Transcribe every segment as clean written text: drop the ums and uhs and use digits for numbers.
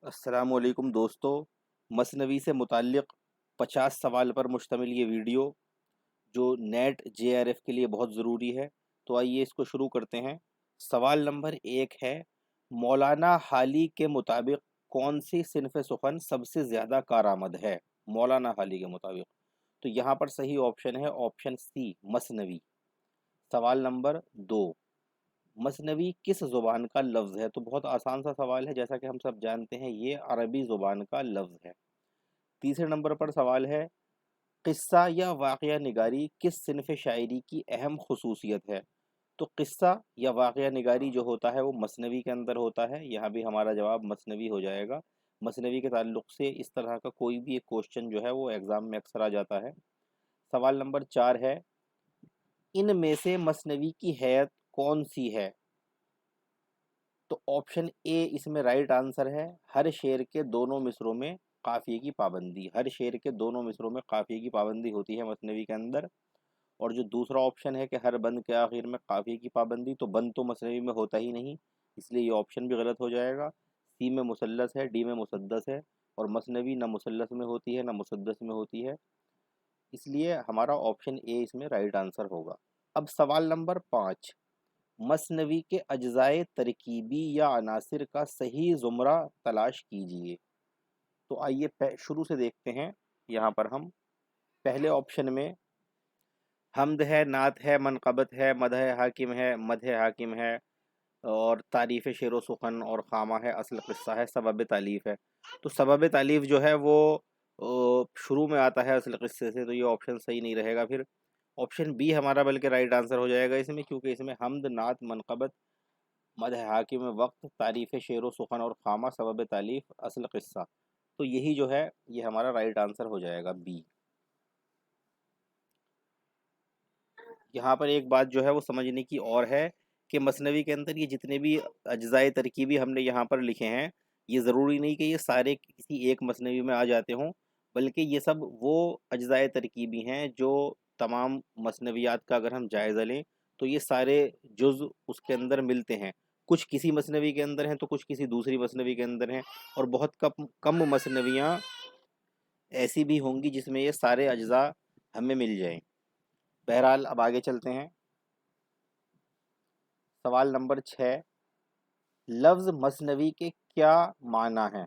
अस्सलामुअलैकुम दोस्तों। मसनवी से मुताल्लिक़ 50 सवाल पर मुश्तमिल ये वीडियो जो नेट जेआरएफ के लिए बहुत ज़रूरी है। तो आइए इसको शुरू करते हैं। सवाल नंबर 1 है, मौलाना हाली के मुताबिक कौन सी सिनफ़ सुख़न सबसे ज़्यादा कारआमद है? मौलाना हाली के मुताबिक। तो यहाँ पर सही ऑप्शन है ऑप्शन सी, मसनवी। सवाल नंबर 2, मसनवी किस ज़ुबान का लफ्ज़ है? तो बहुत आसान सा सवाल है, जैसा कि हम सब जानते हैं ये अरबी ज़ुबान का लफ्ज़ है। तीसरे नंबर पर सवाल है, किस्सा या वाक़या निगारी किस सिनफ़ शायरी की अहम ख़ुसूसियत है? तो किस्सा या वाक़या निगारी जो होता है वो मसनवी के अंदर होता है। यहाँ भी हमारा जवाब मसनवी हो जाएगा। मसनवी के ताल्लुक़ से इस तरह का कोई भी एक क्वेश्चन जो है वो एग्ज़ाम में अक्सर आ जाता है। सवाल नंबर 4 है, इनमें से मसनवी की हैत कौन-सी है? तो ऑप्शन ए इसमें राइट आंसर है, हर शेर के दोनों मिसरों में काफ़िए की पाबंदी। हर शेर के दोनों मिसरों में काफ़िए की पाबंदी होती है मसनवी के अंदर। और जो दूसरा ऑप्शन है कि हर बंद के आखिर में काफ़िए की पाबंदी, तो बंद तो मसनवी में होता ही नहीं, इसलिए ये ऑप्शन भी गलत हो जाएगा। सी में मुसल्लस है, डी में मुसद्दस है, और मसनवी ना मुसल्लस में होती है ना मुसद्दस में होती है, इसलिए हमारा ऑप्शन ए इसमें राइट आंसर होगा। अब सवाल नंबर 5, मसनवी के अज्जाए तरकीबी या अनासिर का सही ज़ुमरा तलाश कीजिए। तो आइए शुरू से देखते हैं। यहाँ पर हम पहले ऑप्शन में हम्द है, नात है, मनक़बत है, मदह हाकिम है, मदह हाकिम है, और तारीफ़ शेर व सुख़न और ख़ामा है, असल क़िस्सा है, सबब तालीफ़ है। तो सबब तालीफ़ जो है वो शुरू में आता है असल क़िस्से से, तो ये ऑप्शन सही नहीं रहेगा। फिर ऑप्शन बी हमारा बल्कि राइट आंसर हो जाएगा इसमें, क्योंकि इसमें हम्द, नात, मनक़बत, मदह हाकिम वक़्त, तारीफ़ शेर व सुख़न और ख़ामा, सबब तालीफ़, असल क़िस्सा, तो यही जो है ये हमारा राइट आंसर हो जाएगा बी। यहाँ पर एक बात जो है वो समझने की और है कि मसनवी के अंदर ये जितने भी अज्जाए तरकीबी हमने यहाँ पर लिखे हैं, ये ज़रूरी नहीं कि ये सारे किसी एक मसनवी में आ जाते हों, बल्कि ये सब वो अज्जाए तरकीबी हैं जो तमाम मसनवियात का अगर हम जायज़ा लें तो ये सारे जुज़ उसके अंदर मिलते हैं। कुछ किसी मसनवी के अंदर हैं तो कुछ किसी दूसरी मसनवी के अंदर हैं, और बहुत कम कम मसनवियाँ ऐसी भी होंगी जिसमें ये सारे अज्जा हमें मिल जाएँ। बहरहाल अब आगे चलते हैं। सवाल नंबर 6, लफ्ज़ मसनवी के क्या माना हैं?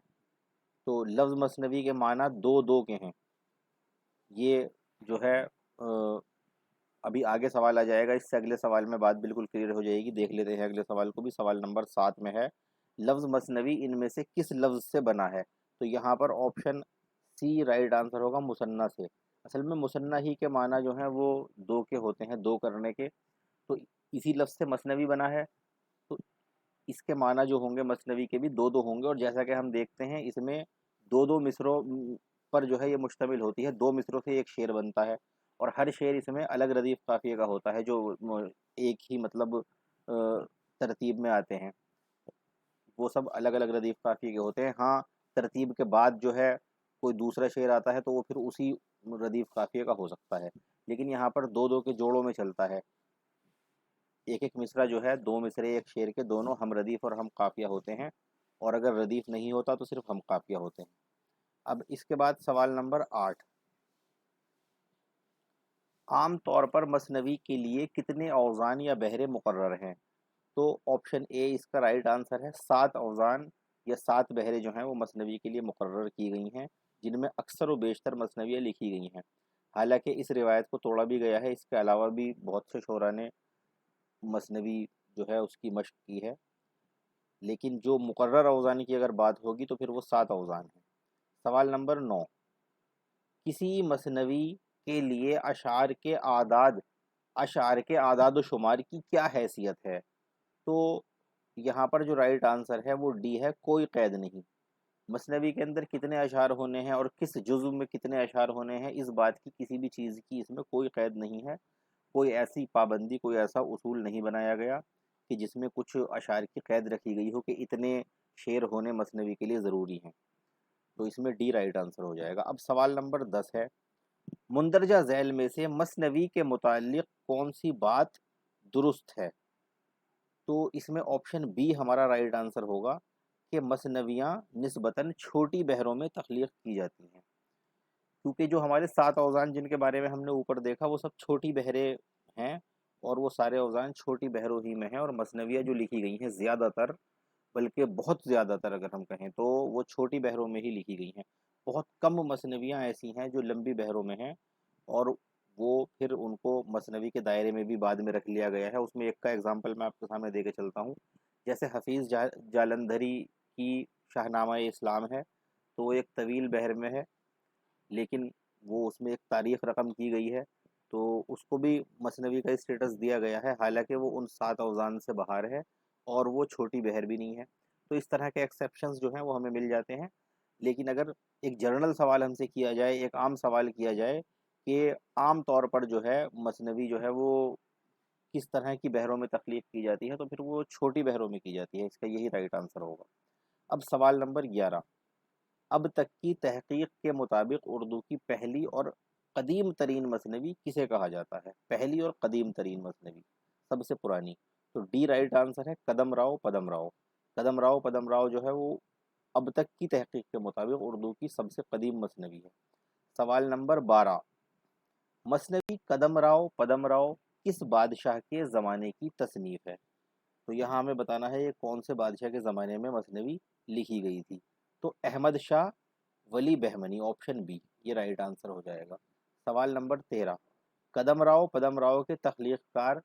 तो लफ्ज़ मसनवी के माना दो दो के हैं। ये जो है अभी आगे सवाल आ जाएगा, इससे अगले सवाल में बात बिल्कुल क्लियर हो जाएगी। देख लेते हैं अगले सवाल को भी। सवाल नंबर 7 में है, लफ्ज़ मसनवी इनमें से किस लफ्ज़ से बना है? तो यहाँ पर ऑप्शन सी राइट आंसर होगा, मुसन्ना से। असल में मुसन्ना ही के माना जो हैं वो दो के होते हैं, दो करने के। तो इसी लफ्ज़ से मसनवी बना है, तो इसके माना जो होंगे मसनवी के भी दो दो होंगे। और जैसा कि हम देखते हैं इसमें दो दो मिसरों पर जो है ये मुश्तमिल होती है। दो मिसरों से एक शेर बनता है, और हर शेर इसमें अलग रदीफ़ काफ़िये का होता है, जो एक ही मतलब तरतीब में आते हैं। वो सब अलग अलग रदीफ़ काफ़िये के होते हैं। हाँ, तरतीब के बाद जो है कोई दूसरा शेर आता है तो वो फिर उसी रदीफ़ काफ़िये का हो सकता है, लेकिन यहाँ पर दो दो के जोड़ों में चलता है। एक एक मिसरा जो है, दो मिसरे एक शेर के दोनों हम रदीफ़ और हम काफ़िया होते हैं, और अगर रदीफ़ नहीं होता तो सिर्फ हम काफ़िया होते हैं। अब इसके बाद सवाल नंबर 8, आम तौर पर मसनवी के लिए कितने औज़ान या बहरे मुकर्रर हैं? तो ऑप्शन ए इसका राइट आंसर है, 7 औज़ान या 7 बहरें जो हैं वो मसनवी के लिए मुकर्रर की गई हैं, जिनमें अक्सर व बेशतर मसनवियाँ लिखी गई हैं। हालाँकि इस रिवायत को तोड़ा भी गया है, इसके अलावा भी बहुत से शोरा ने मसनवी जो है उसकी मश्क की है, लेकिन जो मुकर्रर औज़ान की अगर बात होगी तो फिर वो 7 औज़ान हैं। सवाल नंबर 9, किसी मसनवी के लिए अशार के आदाद व शुमार की क्या हैसियत है? तो यहाँ पर जो राइट आंसर है वो डी है, कोई क़ैद नहीं। मसनवी के अंदर कितने अशार होने हैं और किस जुज़्व में कितने अशार होने हैं, इस बात की किसी भी चीज़ की इसमें कोई क़ैद नहीं है। कोई ऐसी पाबंदी, कोई ऐसा उसूल नहीं बनाया गया कि जिसमें कुछ अशार की क़ैद रखी गई हो कि इतने शेर होने मसनवी के लिए ज़रूरी हैं। तो इसमें डी राइट आंसर हो जाएगा। अब सवाल नंबर 10 है, मुंदरजा ज़ैल में से मसनवी के मुताल्लिक़ कौन-सी बात दुरुस्त है? तो इसमें ऑप्शन बी हमारा राइट आंसर होगा कि मसनवियाँ निस्बतन छोटी बहरों में तख्लीक़ की जाती हैं, क्योंकि जो हमारे 7 औज़ान जिनके बारे में हमने ऊपर देखा वो सब छोटी बहरें हैं, और वो सारे औज़ान छोटी बहरों ही में हैं, और मसनवियाँ जो लिखी गई हैं ज़्यादातर, बल्कि बहुत ज़्यादातर अगर हम कहें तो वो छोटी बहरों में ही लिखी गई हैं। बहुत कम मसनवियाँ ऐसी हैं जो लंबी बहरों में हैं, और वो फिर उनको मसनवी के दायरे में भी बाद में रख लिया गया है। उसमें एक का एग्ज़ाम्पल मैं आपके सामने दे के चलता हूँ। जैसे हफ़ीज़ जालंधरी की शाहनामा-ए-इस्लाम है, तो वो एक तवील बहर में है, लेकिन वो उसमें एक तारीख़ रक़म की गई है, तो उसको भी मसनवी का स्टेटस दिया गया है, हालाँकि वो उन 7 औज़ान से बाहर है और वो छोटी बहर भी नहीं है। तो इस तरह के एक्सेप्शंस जो हैं वो हमें मिल जाते हैं। लेकिन अगर एक जनरल सवाल हमसे किया जाए, एक आम सवाल किया जाए कि आम तौर पर जो है मसनवी जो है वो किस तरह की बहरों में तख्लीक़ की जाती है, तो फिर वो छोटी बहरों में की जाती है। इसका यही राइट आंसर होगा। अब सवाल नंबर 11, अब तक की तहकीक के मुताबिक उर्दू की पहली और कदीम तरीन मसनवी किसे कहा जाता है? पहली और कदीम तरीन मसनवी, सबसे पुरानी। तो डी राइट आंसर है कदम राव पदम राव। पदम राव जो है वो अब तक की तहकीक के मुताबिक उर्दू की सबसे कदीम मसनवी है। सवाल नंबर 12, मसनवी कदम राव पदम राव किस बादशाह के ज़माने की तसनीफ़ है? तो यहाँ हमें बताना है ये कौन से बादशाह के ज़माने में मसनवी लिखी गई थी। तो अहमद शाह वली बहमनी, ऑप्शन बी, ये राइट आंसर हो जाएगा। सवाल नंबर 13, कदम राव पदम राव के तख्लीक़कार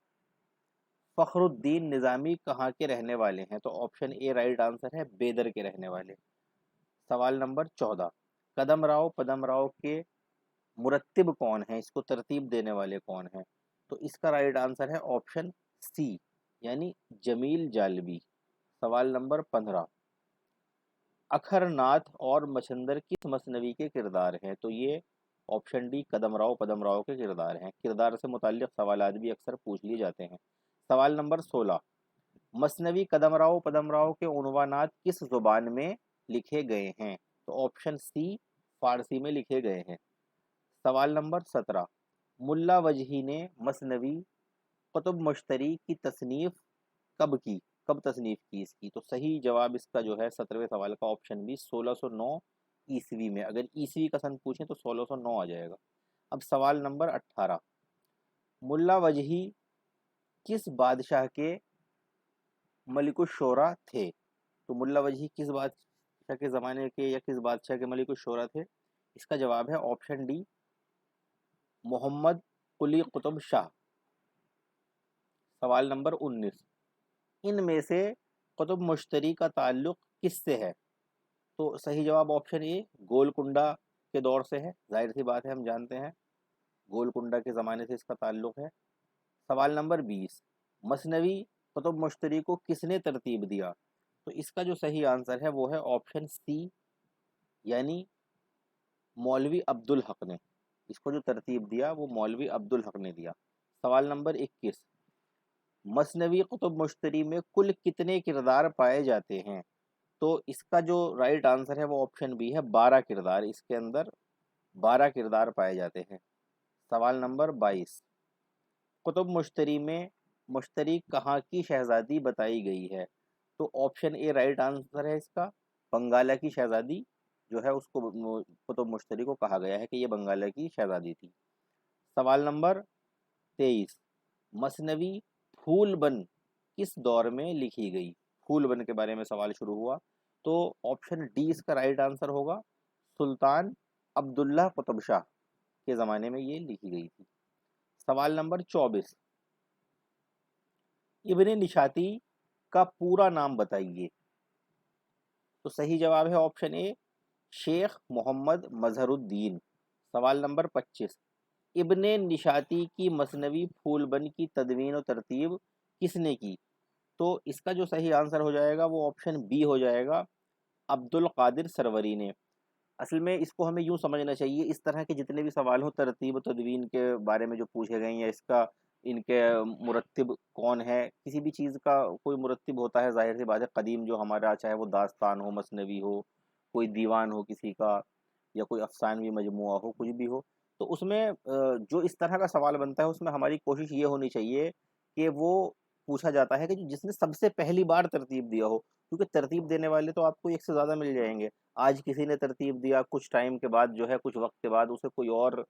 फ़खरुद्दीन निज़ामी कहाँ के रहने वाले हैं? तो ऑप्शन ए राइट आंसर है, बेदर के रहने वाले। सवाल नंबर 14, कदम राव पदम राव के मुरत्तिब कौन हैं? इसको तरतीब देने वाले कौन हैं? तो इसका राइट आंसर है ऑप्शन सी, यानी जमील जालबी। सवाल नंबर 15, अखरनाथ और मछंदर किस मसनवी के किरदार हैं? तो ये ऑप्शन डी कदम राव पदम राव के किरदार हैं। किरदार से मुताल्लिक़ सवालात भी अक्सर पूछ लिए जाते हैं। सवाल नंबर 16, मसनवी कदम राव पदम राव के उन्वानात किस ज़ुबान में लिखे गए हैं? तो ऑप्शन सी, फ़ारसी में लिखे गए हैं। सवाल नंबर 17, मुल्ला वजही ने मसनवी कुतुब मुश्तरी की तसनीफ़ कब की? कब तसनीफ़ की इसकी? तो सही जवाब इसका जो है 17वें सवाल का ऑप्शन बी 1609 ईस्वी में। अगर ईस्वी का सन पूछें तो 1609 आ जाएगा। अब सवाल नंबर 18, मुल्ला वजही किस बादशाह के मलिकुश-शुरा थे? तो मुल्ला वजही किस बादशाह के ज़माने के या किस बादशाह के मलिकुश-शुरा थे? इसका जवाब है ऑप्शन डी, मोहम्मद कुली कुतुब शाह। सवाल नंबर 19, इनमें से कुतुब मुश्तरी का ताल्लुक़ किससे है? तो सही जवाब ऑप्शन ए, गोलकुंडा के दौर से है। ज़ाहिर सी बात है, हम जानते हैं गोलकुंडा के ज़माने से इसका ताल्लुक़ है। सवाल नंबर 20, मसनवी कुतुब मुश्तरी को किसने तरतीब दिया? तो इसका जो सही आंसर है वो है ऑप्शन सी, यानी मौलवी अब्दुल हक ने। इसको जो तरतीब दिया वो मौलवी अब्दुल हक ने दिया। सवाल नंबर 21, मसनवी कुतुब मुश्तरी में कुल कितने किरदार पाए जाते हैं? तो इसका जो राइट आंसर है वो ऑप्शन बी है, 12 किरदार। इसके अंदर 12 किरदार पाए जाते हैं। सवाल नंबर 22, कुतुब मुश्तरी में मुश्तरी कहाँ की शहज़ादी बताई गई है? तो ऑप्शन ए राइट आंसर है इसका, बंगाला की शहज़ादी जो है उसको कुतुब मुश्तरी को कहा गया है कि ये बंगाला की शहज़ादी थी। सवाल नंबर 23, मसनवी फूलबन किस दौर में लिखी गई? फूलबन के बारे में सवाल शुरू हुआ, तो ऑप्शन डी इसका राइट आंसर होगा, सुल्तान अब्दुल्ला कुतुब शाह के ज़माने में ये लिखी गई थी। सवाल नंबर 24, इब्ने निशाती का पूरा नाम बताइए। तो सही जवाब है ऑप्शन ए, शेख मोहम्मद मजहरुद्दीन। सवाल नंबर 25, इब्ने निशाती की मसनवी फूलबन की तदवीन और तरतीब किसने की? तो इसका जो सही आंसर हो जाएगा वो ऑप्शन बी हो जाएगा, अब्दुल कादिर सरवरी ने। असल में इसको हमें यूँ समझना चाहिए, इस तरह के जितने भी सवाल हो तरतीब व तदवीन के बारे में जो पूछे गए हैं, या इसका इनके मुरत्तिब कौन है, किसी भी चीज़ का कोई मुरत्तिब होता है, ज़ाहिर सी बात है कदीम जो हमारा, चाहे वो दास्तान हो, मसनवी हो, कोई दीवान हो किसी का, या कोई अफ़सानवी मजमुआ हो, कुछ भी हो, तो उसमें जो इस तरह का सवाल बनता है उसमें हमारी कोशिश ये होनी चाहिए कि वो पूछा जाता है कि जिसने सबसे पहली बार तरतीब दिया हो, क्योंकि तरतीब देने वाले तो आपको एक से ज़्यादा मिल जाएंगे। आज किसी ने तरतीब दिया, कुछ टाइम के बाद जो है, कुछ वक्त के बाद उसे कोई और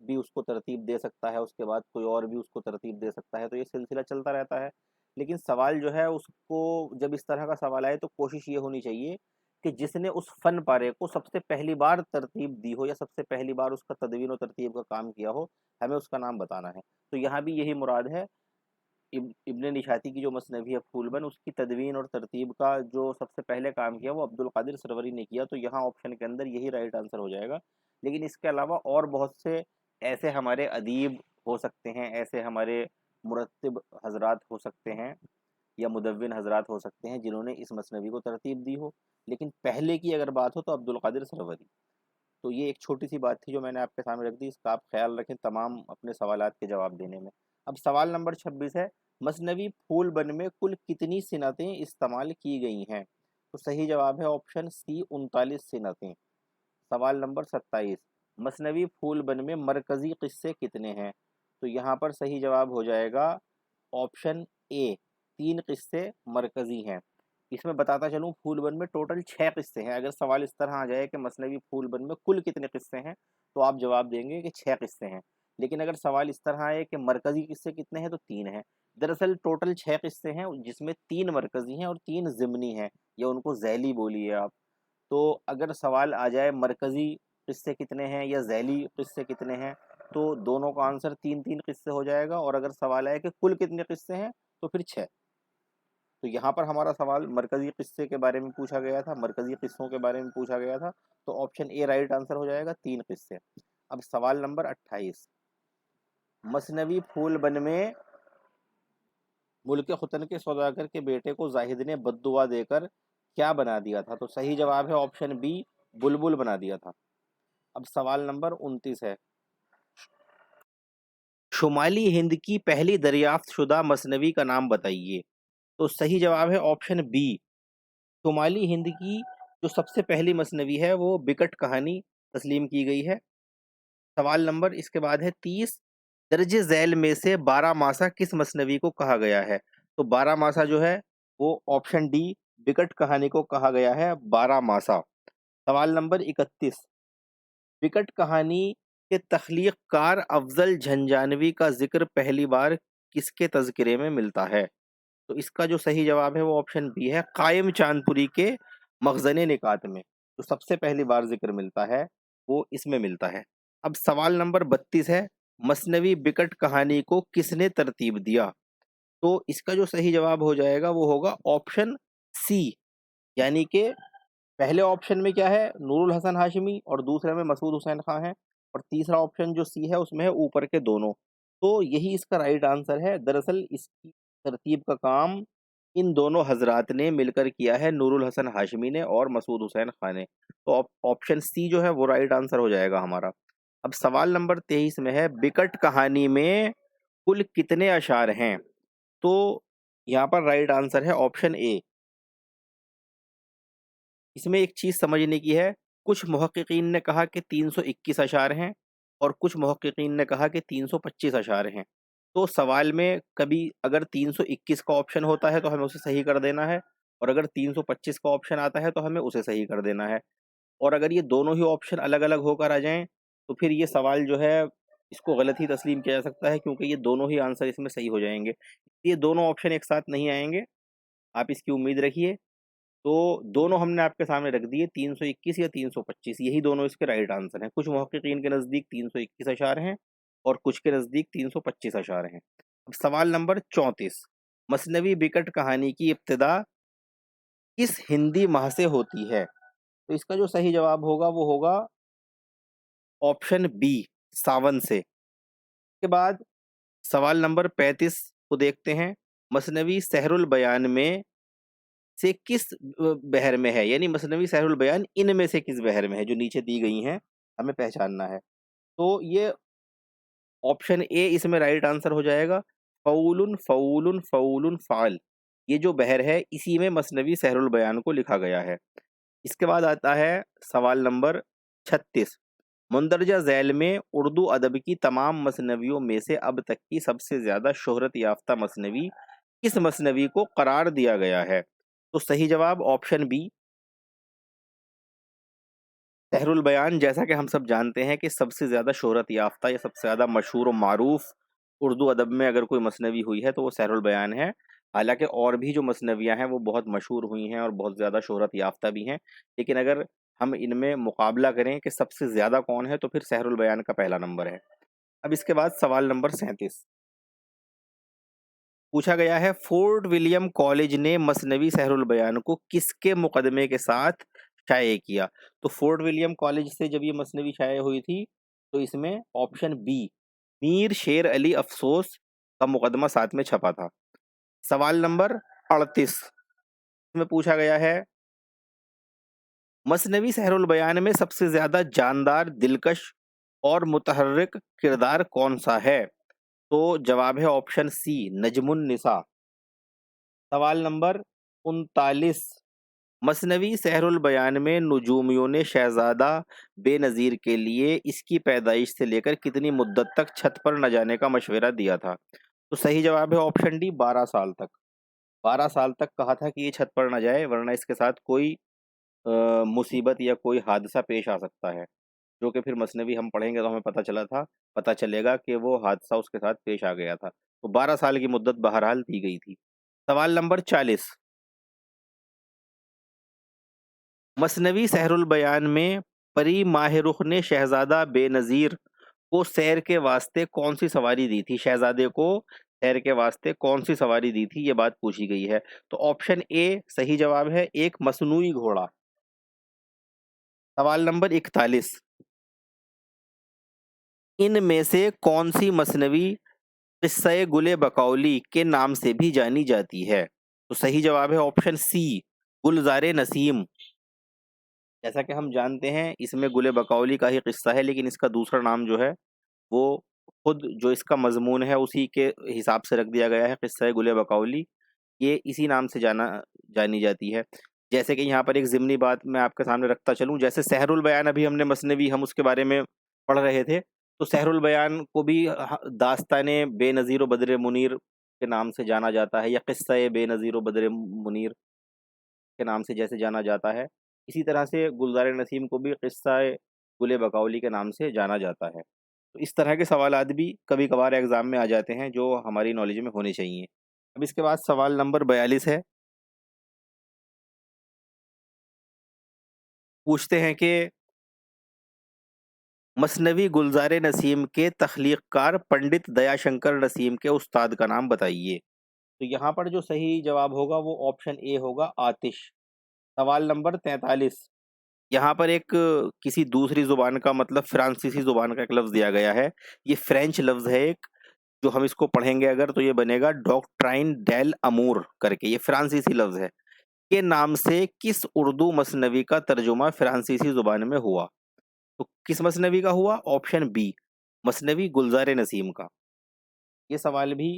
भी उसको तरतीब दे सकता है, उसके बाद कोई और भी उसको तरतीब दे सकता है, तो ये सिलसिला चलता रहता है। लेकिन सवाल जो है उसको, जब इस तरह का सवाल आए तो कोशिश ये होनी चाहिए कि जिसने उस फन पारे को सबसे पहली बार तरतीब दी हो या सबसे पहली बार उसका तदवीन और तरतीब का काम किया हो, हमें उसका नाम बताना है। तो यहाँ भी यही मुराद है। इब्ने निशाती की जो मसनवी है फूलबन, उसकी तदवीन और तरतीब का जो सबसे पहले काम किया वो अब्दुल कादिर सरवरी ने किया, तो यहाँ ऑप्शन के अंदर यही राइट आंसर हो जाएगा। लेकिन इसके अलावा और बहुत से ऐसे हमारे अदीब हो सकते हैं, ऐसे हमारे मुरत्तिब हजरात हो सकते हैं या मुदव्विन हजरात हो सकते हैं जिन्होंने इस मसनवी को तरतीब दी हो, लेकिन पहले की अगर बात हो तो अब्दुल कादिर सरवरी। तो ये एक छोटी सी बात थी जो मैंने आपके सामने रख दी, इसका आप ख्याल रखें तमाम अपने सवालात के जवाब देने में। अब सवाल नंबर 26 है, मसनवी फूलबन में कुल कितनी सिनतें इस्तेमाल की गई हैं? तो सही जवाब है ऑप्शन सी, 39 सिनतें। सवाल नंबर 27, मसनवी फूलबन में मरकज़ी किस्से कितने हैं? तो यहाँ पर सही जवाब हो जाएगा ऑप्शन ए, 3 किस्से मरकज़ी हैं। इसमें बताता चलूँ, फूलबन में टोटल 6 किस्से हैं। अगर सवाल इस तरह आ जाए कि मसनवी फूलबन में कुल कितने किस्से हैं, तो आप जवाब देंगे कि 6 किस्से हैं। लेकिन अगर सवाल इस तरह आए कि मरकज़ी किस्से कितने हैं, तो 3 हैं। दरअसल टोटल 6 किस्से हैं, जिसमें 3 मरकज़ी हैं और 3 ज़िमनी हैं, या उनको ज़ैली बोलिए आप। तो अगर सवाल आ जाए मरकज़ी किस्से कितने हैं या ज़ैली किस्से कितने हैं, तो दोनों का आंसर 3-3 किस्से हो जाएगा। और अगर सवाल आए कि कुल कितने किस्से हैं, तो फिर 6। तो यहाँ पर हमारा सवाल मरकज़ी किस्से के बारे में पूछा गया था, मरकज़ी किस्सों के बारे में पूछा गया था, तो ऑप्शन ए राइट आंसर हो जाएगा, 3 किस्से। अब सवाल नंबर 28, मसनवी फूलबन में मुल्क खुतन के सौदागर के बेटे को जाहिद ने बद्दुआ देकर क्या बना दिया था? तो सही जवाब है ऑप्शन बी, बुलबुल बना दिया था। अब सवाल नंबर 29 है, शुमाली हिंद की पहली दरियाफ्त शुदा मसनवी का नाम बताइए। तो सही जवाब है ऑप्शन बी, शुमाली हिंद की जो सबसे पहली मसनवी है वो बिकट कहानी तस्लीम की गई है। सवाल नंबर इसके बाद है 30, दर्ज झैल में से 12 मासा किस मसनवी को कहा गया है? तो 12 मासा जो है वो ऑप्शन डी, बिकट कहानी को कहा गया है 12 मासा। सवाल नंबर 31, विकट कहानी के तख्लीक़कार अफजल झंझानवी का जिक्र पहली बार किसके तज़किरे में मिलता है? तो इसका जो सही जवाब है वो ऑप्शन बी है, कायम चांदपुरी के मखज़ने निकात में जो सबसे पहली बार जिक्र मिलता है वो इसमें मिलता है। अब सवाल नंबर 32 है, मसनवी बिकट कहानी को किसने तरतीब दिया? तो इसका जो सही जवाब हो जाएगा वो होगा ऑप्शन सी, यानी कि पहले ऑप्शन में क्या है, नूरुल हसन हाशमी, और दूसरे में मसूद हुसैन खां है, और तीसरा ऑप्शन जो सी है उसमें है ऊपर के दोनों। तो यही इसका राइट आंसर है। दरअसल इसकी तरतीब का काम इन दोनों हजरात ने मिलकर किया है, नूरुल हसन हाशमी ने और मसूद हुसैन खां ने। तो ऑप्शन सी जो है वो राइट आंसर हो जाएगा हमारा। अब सवाल नंबर 23 में है, बिकट कहानी में कुल कितने अशार हैं? तो यहाँ पर राइट आंसर है ऑप्शन ए। इसमें एक चीज़ समझने की है, कुछ मुहक्किकीन ने कहा कि 321 अशार हैं और कुछ मुहक्किकीन ने कहा कि 325 अशार हैं। तो सवाल में कभी अगर 321 का ऑप्शन होता है तो हमें उसे सही कर देना है, और अगर 325 का ऑप्शन आता है तो हमें उसे सही कर देना है। और अगर ये दोनों ही ऑप्शन अलग-अलग होकर आ जाएँ, तो फिर ये सवाल जो है इसको गलत ही तस्लीम किया जा सकता है, क्योंकि ये दोनों ही आंसर इसमें सही हो जाएँगे। ये दोनों ऑप्शन एक साथ नहीं आएँगे, आप इसकी उम्मीद रखिए। तो दोनों हमने आपके सामने रख दिए, 321 या 325, यही दोनों इसके राइट आंसर हैं। कुछ मुहक्किकीन के नज़दीक 321 अशार हैं और कुछ के नज़दीक 325 अशार हैं। अब सवाल नंबर 34, मसनवी बिकट कहानी की इब्तिदा किस हिंदी माह से होती है? तो इसका जो सही जवाब होगा वो होगा ऑप्शन बी, सावन से। के बाद सवाल नंबर 35 को देखते हैं, मसनवी सहरुल बयान में से किस बहर में है, यानी मसनवी सहरुल बयान इनमें से किस बहर में है, जो नीचे दी गई हैं हमें पहचानना है। तो ये ऑप्शन ए इसमें राइट आंसर हो जाएगा, फ़ऊलुन फ़ऊलुन फ़ऊलुन फ़ाल। ये जो बहर है इसी में मसनवी सहरुल बयान को लिखा गया है। इसके बाद आता है सवाल नंबर 36, मुंदरजा ज़ैल में उर्दू अदब की तमाम मसनवियों में से अब तक की सबसे ज़्यादा शोहरत याफ्ता मसनवी किस मसनवी को करार दिया गया है? तो सही जवाब ऑप्शन बी, सहरुल बयान। जैसा कि हम सब जानते हैं कि सबसे ज़्यादा शोहरत याफ्ता या सबसे ज़्यादा मशहूर और मारूफ उर्दू अदब में अगर कोई मसनवी हुई है तो वो सहरुल बयान है। हालाँकि और भी जो मसनवियाँ हैं वो बहुत मशहूर हुई हैं और बहुत ज़्यादा शोहरत याफ्ता भी हैं। लेकिन अगर हम इनमें मुकाबला करें कि सबसे ज़्यादा कौन है तो फिर सहरुल बयान का पहला नंबर है। अब इसके बाद सवाल नंबर 37 पूछा गया है, फोर्ट विलियम कॉलेज ने मसनवी सहरुल बयान को किसके मुकदमे के साथ शाये किया? तो फोर्ट विलियम कॉलेज से जब ये मसनवी शाये हुई थी तो इसमें ऑप्शन बी, मीर शेर अली अफसोस का मुकदमा साथ में छपा था। सवाल नंबर 38 में पूछा गया है, मसनवी सहरुल बयान में सबसे ज्यादा जानदार, दिलकश और मुतहर्रिक किरदार कौन सा है? तो जवाब है ऑप्शन सी, नजमुन निसा। सवाल नंबर 39 मसनवी सहरुल बयान में नुजूमियों ने शहजादा बेनज़ीर के लिए इसकी पैदाइश से लेकर कितनी मुद्दत तक छत पर न जाने का मशवरा दिया था? तो सही जवाब है ऑप्शन डी, 12 साल तक। 12 साल तक कहा था कि ये छत पर न जाए वरना इसके साथ कोई मुसीबत या कोई हादसा पेश आ सकता है। जो कि फिर मसनवी हम पढ़ेंगे तो हमें पता चलेगा कि वो हादसा उसके साथ पेश आ गया था। तो 12 साल की मुद्दत बहरहाल दी गई थी। सवाल नंबर 40 मसनवी सहरुल बयान में परी माहिरुख ने शहजादा बेनज़ीर को सैर के वास्ते कौन सी सवारी दी थी? शहजादे को सैर के वास्ते कौन सी सवारी दी थी, ये बात पूछी गई है। तो ऑप्शन ए सही जवाब है, एक मसनूई घोड़ा। सवाल नंबर 41 इनमें से कौन सी मसनवी किस्सा गुले बकौली के नाम से भी जानी जाती है? तो सही जवाब है ऑप्शन सी, गुलज़ारे नसीम। जैसा कि हम जानते हैं इसमें गुले बकौली का ही किस्सा है, लेकिन इसका दूसरा नाम जो है वो खुद जो इसका मज़मून है उसी के हिसाब से रख दिया गया है, किस्सा गुले बकौली। ये इसी नाम से जानी जाती है। जैसे कि यहाँ पर एक ज़िमनी बात मैं आपके सामने रखता चलूँ, जैसे सहरुल बयान अभी हमने मसनवी हम उसके बारे में पढ़ रहे थे, तो सहरुल बयान को भी दास्ताने बेनज़ीर व बद्र मुनीर के नाम से जाना जाता है, या किस्सा बेनज़ीर व बद्र मुनीर के नाम से जैसे जाना जाता है। इसी तरह से गुलज़ार नसीम को भी किस्सा गुले बकौली के नाम से जाना जाता है। तो इस तरह के सवालात भी कभी-कभार एग्ज़ाम में आ जाते हैं जो हमारी नॉलेज में होने चाहिए। अब इसके बाद सवाल नंबर 42 है। पूछते हैं कि मसनवी गुलज़ार नसीम के तख्लीक़कार पंडित दयाशंकर नसीम के उस्ताद का नाम बताइए। तो यहाँ पर जो सही जवाब होगा वो ऑप्शन ए होगा, आतिश। सवाल नंबर 43 यहाँ पर एक किसी दूसरी ज़ुबान का मतलब फ्रांसीसी ज़ुबान का एक लफ्ज़ दिया गया है। ये फ्रेंच लफ्ज़ है एक, जो हम इसको पढ़ेंगे अगर तो ये बनेगा डॉक्ट्राइन डेल अमूर करके, ये फ्रांसीसी लफ्ज़ है। के नाम से किस उर्दू मसनवी का तर्जुमा फ्रांसीसी ज़ुबान में हुआ? तो किस मसनवी का हुआ? ऑप्शन बी, मसनवी गुलज़ार नसीम का। ये सवाल भी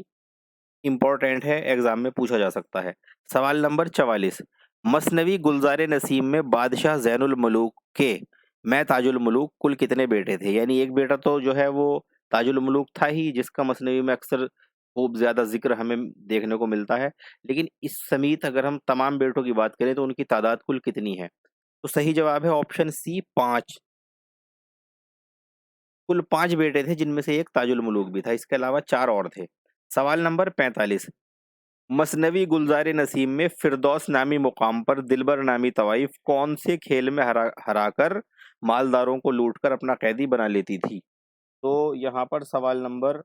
इम्पोर्टेंट है, एग्ज़ाम में पूछा जा सकता है। सवाल नंबर 44 मसनवी गुलज़ार नसीम में बादशाह ज़ैनुल मलूक के मैं ताजुल मलूक कुल कितने बेटे थे? यानी एक बेटा तो जो है वो ताजुल मलूक था ही, जिसका मसनवी में अक्सर खूब ज़्यादा ज़िक्र हमें देखने को मिलता है। लेकिन इस समेत अगर हम तमाम बेटों की बात करें तो उनकी तादाद कुल कितनी है? तो सही जवाब है ऑप्शन सी, 5। कुल 5 बेटे थे जिनमें से एक ताजुल मुलूक भी था, इसके अलावा 4 और थे। सवाल नंबर 45 मसनवी गुलज़ार नसीम में फ़िरदौस नामी मुकाम पर दिलबर नामी तवाइफ कौन से खेल में हराकर मालदारों को लूटकर अपना कैदी बना लेती थी? तो यहाँ पर सवाल नंबर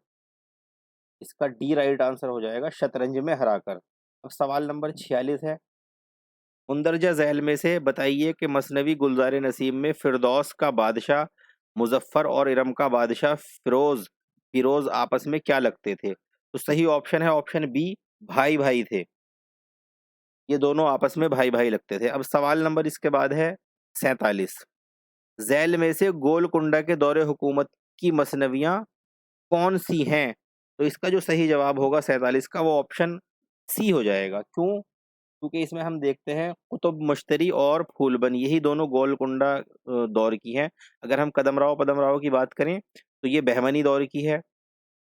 इसका डी राइट आंसर हो जाएगा, शतरंज में हराकर। अब सवाल नंबर 46 है। मुंदरजा ज़ैल में से बताइए कि मसनवी गुलज़ार नसीम में फ़िरदौस का बादशाह मुज़फ़्फ़र और इरम का बादशाह फ़िरोज़ आपस में क्या लगते थे? तो सही ऑप्शन है ऑप्शन बी, भाई-भाई थे। ये दोनों आपस में भाई-भाई लगते थे। अब सवाल नंबर इसके बाद है 47 ज़ैल में से गोलकुंडा के दौरे हुकूमत की मसनवियाँ कौन-सी हैं? तो इसका जो सही जवाब होगा 47 का वो ऑप्शन सी हो जाएगा। क्यों? क्योंकि इसमें हम देखते हैं कुतुब मुश्तरी और फूलबन यही दोनों गोलकुंडा दौर की हैं। अगर हम कदमराव पदमराव की बात करें तो ये बहमनी दौर की है।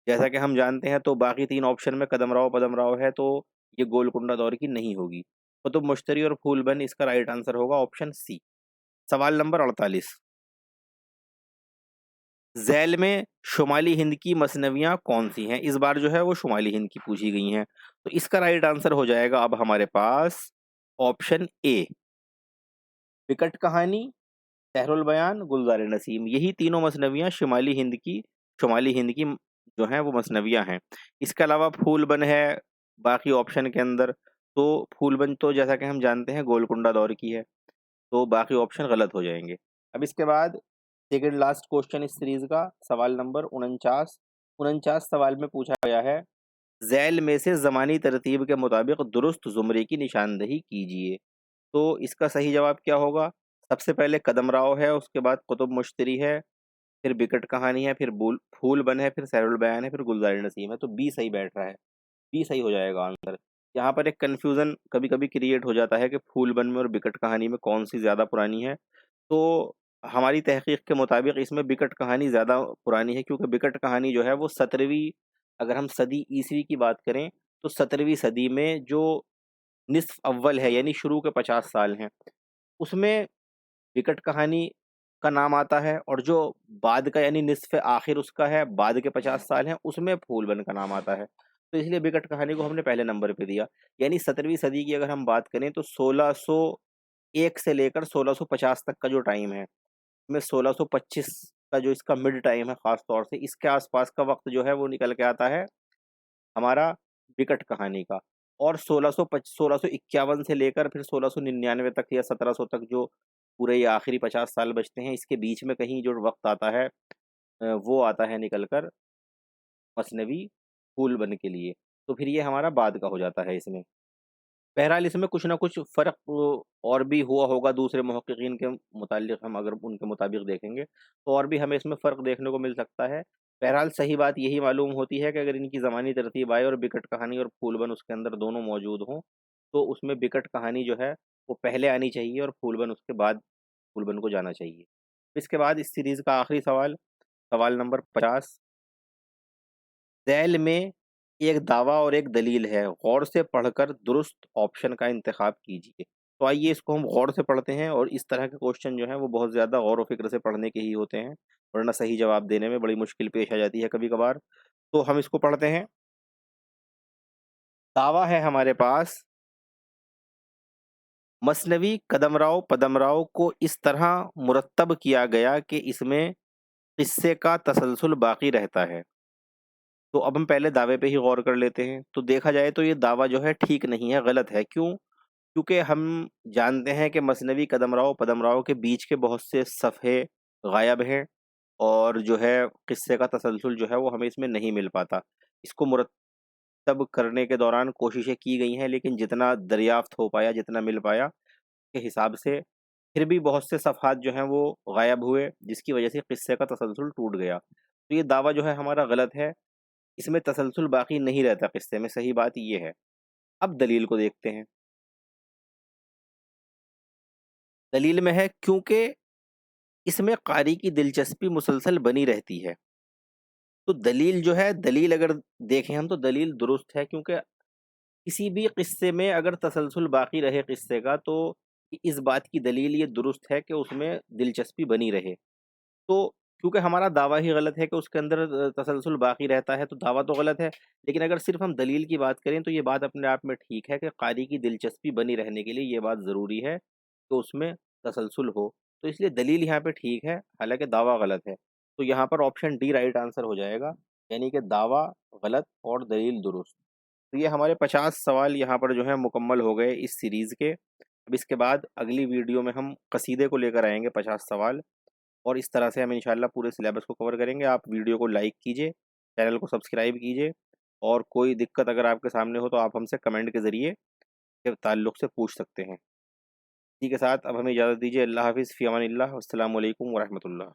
जैसा कि हम जानते हैं तो बाकी 3 ऑप्शन में कदमराव पदमराव है, तो ये गोलकुंडा दौर की नहीं होगी। कुतुब मुश्तरी और फूलबन इसका राइट आंसर होगा ऑप्शन सी। सवाल नंबर 48, ज़ैल में शुमाली हिंद की मसनवियाँ कौन-सी हैं? इस बार जो है वो शुमाली हिंद की पूछी गई हैं। तो इसका राइट आंसर हो जाएगा अब हमारे पास ऑप्शन ए, विकट कहानी, सहरुल बयान, गुलज़ार नसीम। यही तीनों मसनवियाँ शुमाली हिंद की जो हैं वो मसनवियाँ हैं। इसके अलावा फूलबन है बाकी ऑप्शन के अंदर, तो फूलबन तो जैसा कि हम जानते हैं गोलकुंडा दौर की है, तो बाकी ऑप्शन गलत हो जाएँगे। अब इसके बाद सेकंड लास्ट क्वेश्चन इस सीरीज़ का सवाल नंबर 49। 49 सवाल में पूछा गया है, ज़ैल में से ज़मानी तरतीब के मुताबिक दुरुस्त ज़ुमरे की निशानदही कीजिए। तो इसका सही जवाब क्या होगा? सबसे पहले कदमराव है, उसके बाद कुतुब मुश्तरी है, फिर बिकट कहानी है, फिर बुल फूलबन है, फिर सैरुल बयान है, फिर गुलज़ार नसीम है। तो बी सही बैठ रहा है, बी सही हो जाएगा आंसर। यहाँ पर एक कन्फ्यूज़न कभी-कभी क्रिएट हो जाता है कि फूलबन में और बिकट कहानी में कौन-सी ज़्यादा पुरानी है। तो हमारी तहकीक के मुताबिक इसमें बिकट कहानी ज़्यादा पुरानी है, क्योंकि बिकट कहानी जो है वो 17वीं, अगर हम सदी ईसवी की बात करें तो 17वीं सदी में जो निस्फ़ अव्वल है यानी शुरू के 50 साल हैं, उसमें विकट कहानी का नाम आता है, और जो बाद का यानी निस्फ़ आखिर उसका है, बाद के 50 साल हैं, उसमें फूलबन का नाम आता है। तो इसलिए विकट कहानी को हमने पहले नंबर पे दिया। यानी 17वीं सदी की अगर हम बात करें तो 1601 से लेकर 1650 तक का जो टाइम है, इसमें 1625 का जो इसका मिड टाइम है ख़ास तौर से, इसके आस-पास का वक़्त जो है वो निकल के आता है हमारा विकट कहानी का। और 1651 से लेकर फिर 1699 तक या 1700 तक जो पूरे ये आखिरी 50 साल बचते हैं, इसके बीच में कहीं जो वक़्त आता है वो आता है निकल कर मसनवी फूलबन के लिए। तो फिर ये हमारा बाद का हो जाता है इसमें। बहरहाल इसमें कुछ ना कुछ फ़र्क और भी हुआ होगा दूसरे मुहक्किकीन के मुतालिक, हम अगर उनके मुताबिक देखेंगे, तो और भी हमें इसमें फ़र्क देखने को मिल सकता है। बहरहाल सही बात यही मालूम होती है कि अगर इनकी ज़मानी तरतीब आए और बिकट कहानी और फूलबन उसके अंदर दोनों मौजूद हों, तो उसमें बिकट कहानी जो है वो पहले आनी चाहिए और फूलबन उसके बाद फूलबन को जाना चाहिए। इसके बाद इस सीरीज़ का आखिरी सवाल, सवाल नंबर 50, ज़ैल में एक दावा और एक दलील है, गौर से पढ़कर दुरुस्त ऑप्शन का इंतखाब कीजिए। तो आइए इसको हम गौर से पढ़ते हैं, और इस तरह के क्वेश्चन जो हैं वो बहुत ज़्यादा गौर व फ़िक्र से पढ़ने के ही होते हैं, वरना सही जवाब देने में बड़ी मुश्किल पेश आ जाती है कभी-कभार। तो हम इसको पढ़ते हैं। दावा है हमारे पास, मसनवी कदमराव पदमराव को इस तरह मुरत्तब किया गया कि इसमें किस्से का तसलसल बाकी रहता है। तो अब हम पहले दावे पे ही गौर कर लेते हैं। तो देखा जाए तो ये दावा जो है ठीक नहीं है, गलत है। क्यों? क्योंकि हम जानते हैं कि मसनवी कदमराव पदमराव के बीच के बहुत से सफ़े गायब हैं, और जो है किस्से का तसलसल जो है वो हमें इसमें नहीं मिल पाता। इसको मुरतब करने के दौरान कोशिशें की गई हैं, लेकिन जितना दरियाफ़्त हो पाया, जितना मिल पाया के हिसाब से, फिर भी बहुत से सफ़हात जो हैं वो गायब हुए, जिसकी वजह से किस्से का तसलसल टूट गया। तो ये दावा जो है हमारा गलत है, इसमें तसलसल बाकी नहीं रहता किस्से में, सही बात ये है। अब दलील को देखते हैं। दलील में है, क्योंकि इसमें क़ारी की दिलचस्पी मुसलसल बनी रहती है। तो दलील जो है, दलील अगर देखें हम तो दलील दुरुस्त है, क्योंकि किसी भी किस्से में अगर तसलसल बाकी रहे किस्से का, तो इस बात की दलील ये दुरुस्त है कि उसमें दिलचस्पी बनी रहे। तो क्योंकि हमारा दावा ही गलत है कि उसके अंदर तसलसल बाकी रहता है, तो दावा तो गलत है। लेकिन अगर सिर्फ़ हम दलील की बात करें तो ये बात अपने आप में ठीक है कि क़ारी की दिलचस्पी बनी रहने के लिए ये बात ज़रूरी है कि उसमें तसलसल हो। तो इसलिए दलील यहाँ पे ठीक है, हालाँकि दावा गलत है। तो यहाँ पर ऑप्शन डी राइट आंसर हो जाएगा, यानी कि दावा गलत और दलील दुरुस्त। तो ये हमारे 50 सवाल यहाँ पर जो है मुकम्मल हो गए इस सीरीज़ के। अब इसके बाद अगली वीडियो में हम कसीदे को लेकर आएँगे 50 सवाल, और इस तरह से हम इंशाल्लाह पूरे सिलेबस को कवर करेंगे। आप वीडियो को लाइक कीजिए, चैनल को सब्सक्राइब कीजिए, और कोई दिक्कत अगर आपके सामने हो तो आप हमसे कमेंट के ज़रिए के ताल्लुक से पूछ सकते हैं। इसी के साथ अब हमें इजाज़त दीजिए। अल्लाह हाफ़िज़, फ़ी अमानिल्लाह, अस्सलामु अलैकुम व रहमतुल्लाह।